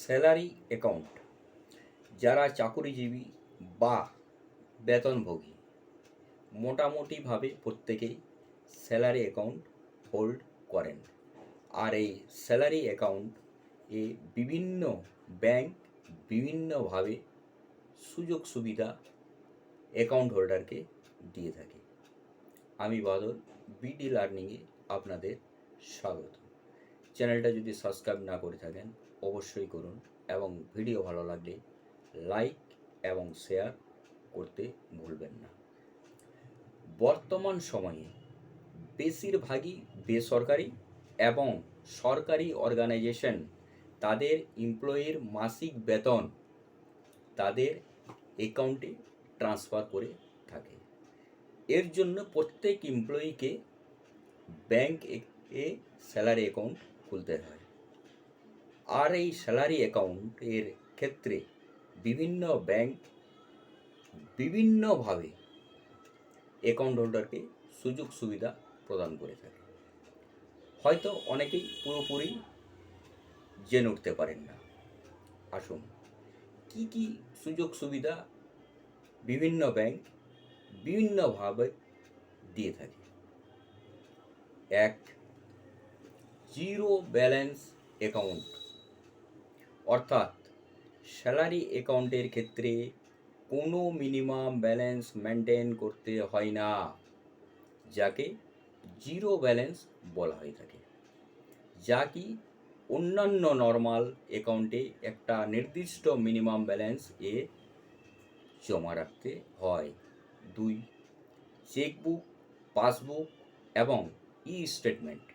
Salary account যারা চাকুরিজীবী বা বেতনভোগী মোটামুটিভাবে প্রত্যেকেই স্যালারি অ্যাকাউন্ট হোল্ড করেন। আর এই স্যালারি অ্যাকাউন্ট এ বিভিন্ন ব্যাংক বিভিন্নভাবে সুযোগ সুবিধা অ্যাকাউন্ট হোল্ডারকে দিয়ে থাকে। আমি বাদল, বিডি লার্নিংয়ে আপনাদের স্বাগত। চ্যানেলটা যদি সাবস্ক্রাইব না করে থাকেন অবশ্যই করুন এবং ভিডিও ভালো লাগলে লাইক এবং শেয়ার করতে ভুলবেন না। বর্তমান সময়ে বেশিরভাগই বেসরকারি এবং সরকারি অর্গানাইজেশন তাদের এমপ্লয়ির মাসিক বেতন তাদের অ্যাকাউন্টে ট্রান্সফার করে থাকে। এর জন্য প্রত্যেক এমপ্লয়িকে ব্যাংক এ স্যালারি অ্যাকাউন্ট খুলতে হয়। আর এই স্যালারি অ্যাকাউন্টের ক্ষেত্রে বিভিন্ন ব্যাংক বিভিন্নভাবে অ্যাকাউন্ট হোল্ডারকে সুযোগ সুবিধা প্রদান করে থাকে। হয়তো অনেকেই পুরোপুরি জেনে উঠতে পারেন না। আসুন, কি কি সুযোগ সুবিধা বিভিন্ন ব্যাংক বিভিন্নভাবে দিয়ে থাকে। 1. জিরো ব্যালেন্স অ্যাকাউন্ট, অর্থাৎ স্যালারি অ্যাকাউন্টের ক্ষেত্রে কোনো মিনিমাম ব্যালেন্স মেনটেন করতে হয় না, যাকে জিরো ব্যালেন্স বলা হয়ে থাকে, যা কি অন্যান্য নর্মাল অ্যাকাউন্টে একটা নির্দিষ্ট মিনিমাম ব্যালেন্স এ জমা রাখতে হয়। 2. চেকবুক, পাসবুক এবং ই স্টেটমেন্ট,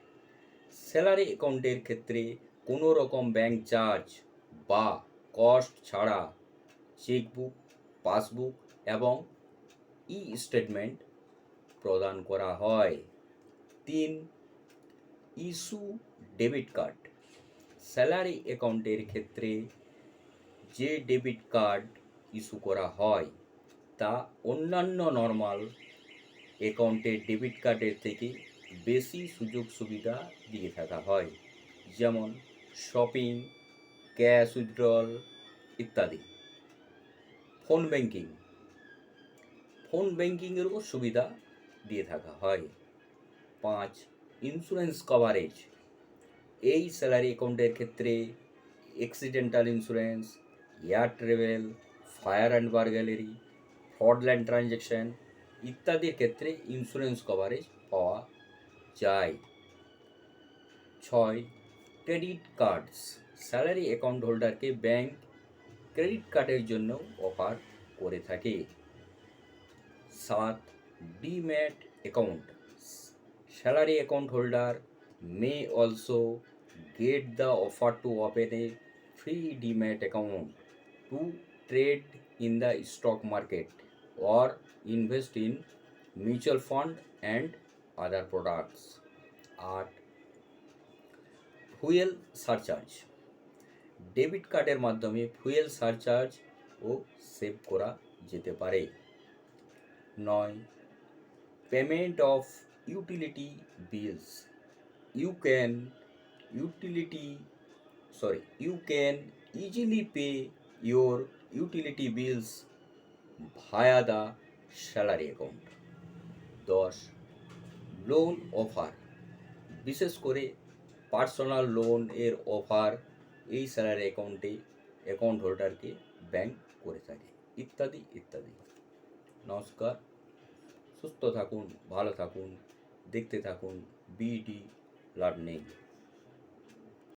স্যালারি অ্যাকাউন্টের ক্ষেত্রে কোনো রকম ব্যাংক চার্জ বা কস্ট ছাড়া চেকবুক, পাসবুক এবং ই স্টেটমেন্ট প্রদান করা হয়। 3. ইস্যু ডেবিট কার্ড, স্যালারি অ্যাকাউন্টের ক্ষেত্রে যে ডেবিট কার্ড ইস্যু করা হয় তা অন্যান্য নর্মাল অ্যাকাউন্টের ডেবিট কার্ডের থেকে বেশি সুযোগ সুবিধা দিয়ে থাকা হয়, যেমন শপিং, ক্যাশ উইথড্রল ইত্যাদি। ফোন ব্যাংকিংয়েরও সুবিধা দিয়ে থাকা হয়। 5. ইন্স্যুরেন্স কভারেজ, এই স্যালারি অ্যাকাউন্টের ক্ষেত্রে accidental insurance, air travel, fire and burglary, fraudulent transaction ইত্যাদির ক্ষেত্রে ইন্স্যুরেন্স কভারেজ পাওয়া যায়। 6. ক্রেডিট কার্ডস, স্যালারি অ্যাকাউন্ট হোল্ডারকে ব্যাংক ক্রেডিট কার্ডের জন্য অফার করে থাকে। 7. Demat account, salary account holder may also get the offer to open a free demat account to trade in the stock market or invest in mutual fund and other products. 8. Fuel surcharge, debit কার্ডের মাধ্যমে fuel surcharge ও save করা যেতে পারে। 9. Payment of utility bills, you can easily pay your utility bills via the salary account. 10. Loan offer, বিশেষ করে personal loan এর offer এই salary account হোল্ডারকে ব্যাংক করে থাকে, ইত্যাদি ইত্যাদি। নমস্কার, সুস্থ থাকুন, ভালো থাকুন, দেখতে থাকুন বিডি লার্নিং।